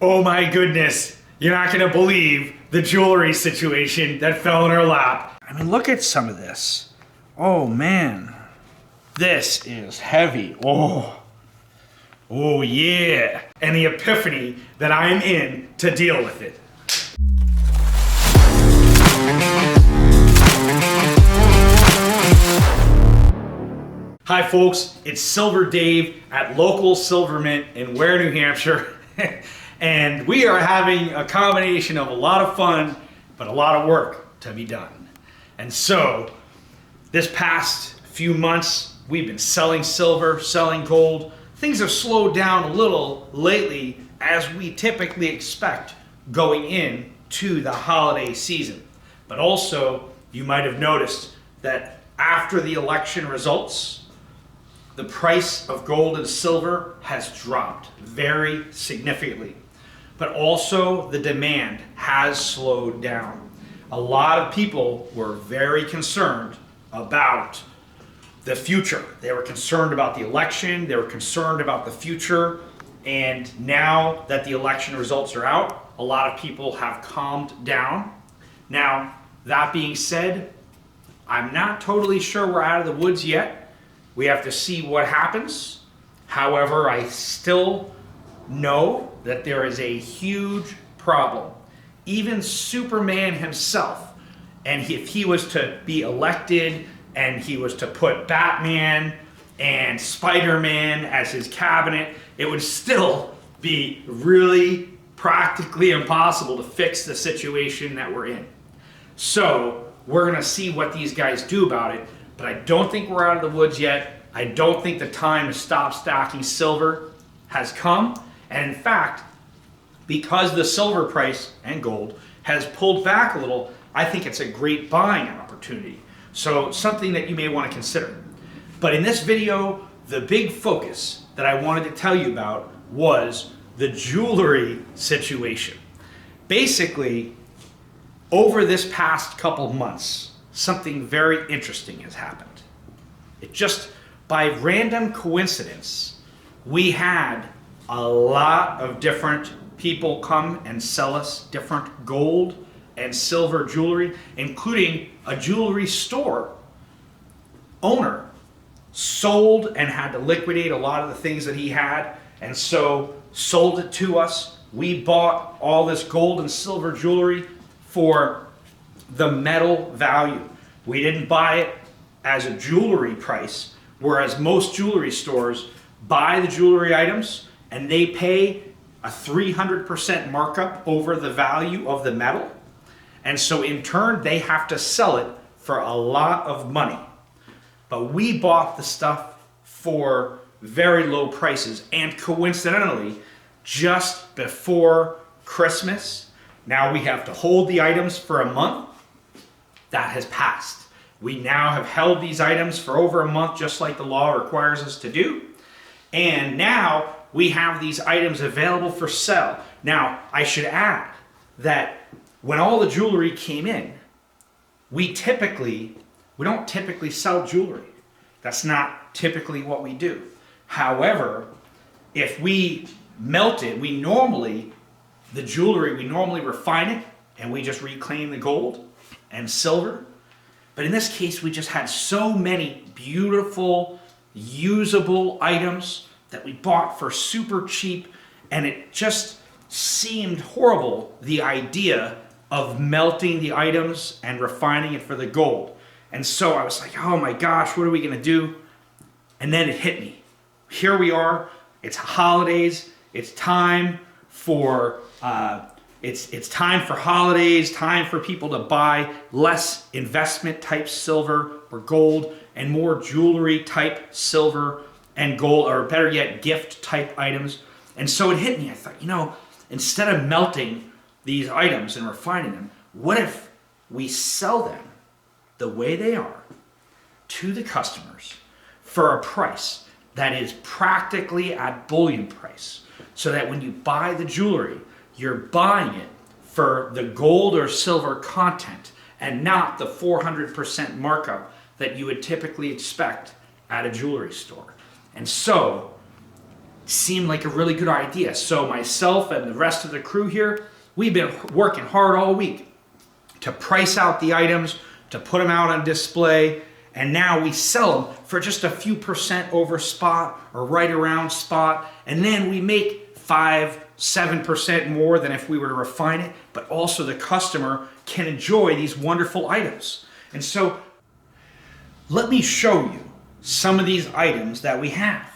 Oh my goodness, you're not gonna believe the jewelry situation that fell in our lap. I mean, look at some of this. Oh man, this is heavy. Oh yeah. And the epiphany that I'm in to deal with it. Hi folks, it's Silver Dave at local Silver Mint in Ware, New Hampshire. And we are having a combination of a lot of fun, but a lot of work to be done. And so, this past few months, we've been selling silver, selling gold. Things have slowed down a little lately, as we typically expect going into the holiday season. But also, you might have noticed that after the election results, the price of gold and silver has dropped very significantly. But also the demand has slowed down. A lot of people were very concerned about the future. They were concerned about the election, they were concerned about the future, and now that the election results are out, a lot of people have calmed down. Now, that being said, I'm not totally sure we're out of the woods yet. We have to see what happens. However, I still know that there is a huge problem. Even Superman himself, and if he was to be elected and he was to put Batman and Spider-Man as his cabinet, it would still be really practically impossible to fix the situation that we're in. So we're gonna see what these guys do about it, but I don't think we're out of the woods yet. I don't think the time to stop stacking silver has come. And in fact, because the silver price and gold has pulled back a little, I think it's a great buying opportunity. So something that you may want to consider. But in this video, the big focus that I wanted to tell you about was the jewelry situation. Basically, over this past couple of months, something very interesting has happened. It just, by random coincidence, we had a lot of different people come and sell us different gold and silver jewelry, including a jewelry store owner sold and had to liquidate a lot of the things that he had, and so sold it to us. We bought all this gold and silver jewelry for the metal value. We didn't buy it as a jewelry price, whereas most jewelry stores buy the jewelry items and they pay a 300% markup over the value of the metal. And so in turn, they have to sell it for a lot of money. But we bought the stuff for very low prices, and coincidentally, just before Christmas, now we have to hold the items for a month. That has passed. We now have held these items for over a month, just like the law requires us to do. And now we have these items available for sale. Now, I should add that when all the jewelry came in, we don't typically sell jewelry. That's not typically what we do. However, if we melt it, we normally refine it and we just reclaim the gold and silver. But in this case, we just had so many beautiful, usable items that we bought for super cheap, and it just seemed horrible, the idea of melting the items and refining it for the gold. And so I was like, oh my gosh, what are we gonna do? And then it hit me. Here we are, it's holidays, it's time for holidays, time for people to buy less investment type silver or gold and more jewelry type silver and gold, or better yet, gift type items. And so it hit me. I thought, instead of melting these items and refining them, what if we sell them the way they are to the customers for a price that is practically at bullion price, so that when you buy the jewelry, you're buying it for the gold or silver content and not the 400% markup that you would typically expect at a jewelry store. And so seemed like a really good idea. So myself and the rest of the crew here, we've been working hard all week to price out the items, to put them out on display, and now we sell them for just a few percent over spot or right around spot, and then we make 5-7% more than if we were to refine it, but also the customer can enjoy these wonderful items. And so let me show you some of these items that we have.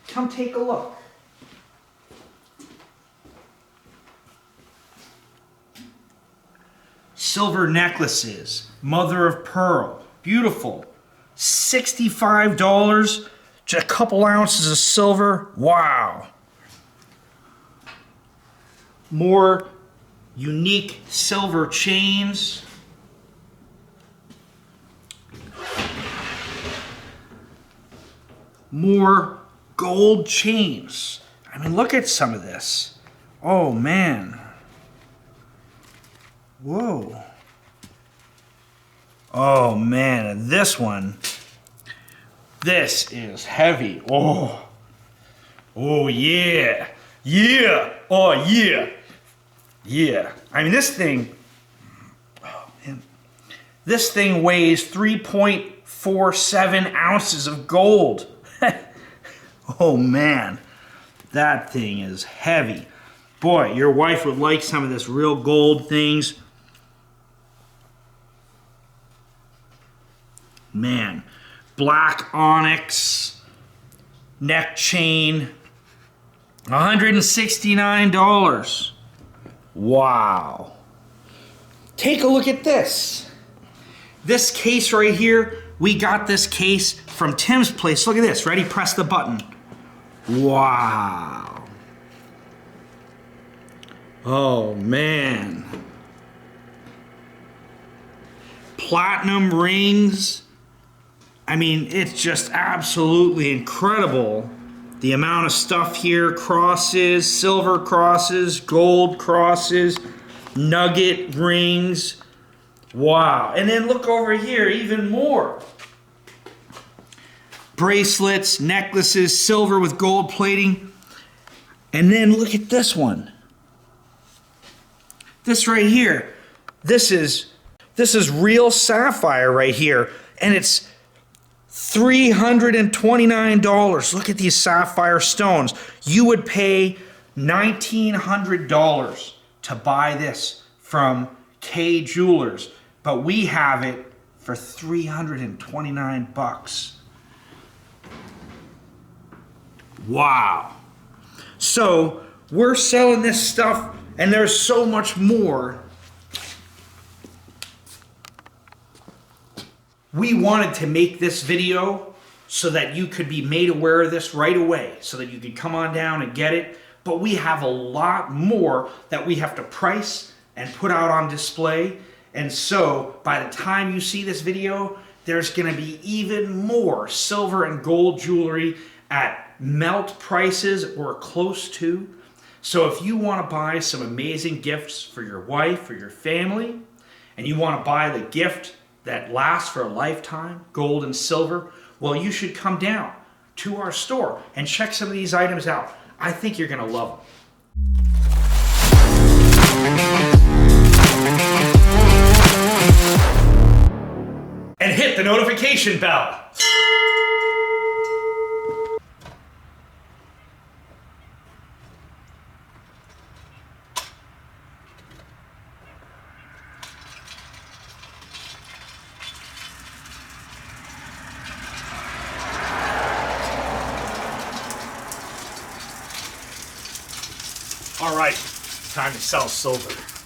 Come take a look. Silver necklaces, mother of pearl, beautiful. $65, just a couple ounces of silver, wow. More unique silver chains. More gold chains. I mean, look at some of this. Oh man. Whoa. Oh man, this one. This is heavy. Oh. Oh yeah. Yeah. Oh yeah. Yeah. I mean, this thing, oh man. This thing weighs 3.47 ounces of gold. Oh man, that thing is heavy. Boy, your wife would like some of this real gold things. Man, black onyx, neck chain, $169. Wow. Take a look at this. This case right here, we got this case from Tim's place. Look at this. Ready? Press the button. Wow. Oh, man. Platinum rings. I mean, it's just absolutely incredible. The amount of stuff here. Crosses, silver crosses, gold crosses, nugget rings. Wow. And then look over here, even more. Bracelets, necklaces, silver with gold plating. And then look at this one. This right here. This is real sapphire right here. And it's $329. Look at these sapphire stones. You would pay $1,900 to buy this from K Jewelers, but we have it for $329. Wow. So we're selling this stuff, and there's so much more. We wanted to make this video so that you could be made aware of this right away, so that you could come on down and get it. But we have a lot more that we have to price and put out on display. And so by the time you see this video, there's gonna be even more silver and gold jewelry at melt prices or close to. So if you wanna buy some amazing gifts for your wife or your family, and you wanna buy the gift that lasts for a lifetime, gold and silver, well, you should come down to our store and check some of these items out. I think you're gonna love them. And hit the notification bell. All right, time to sell silver.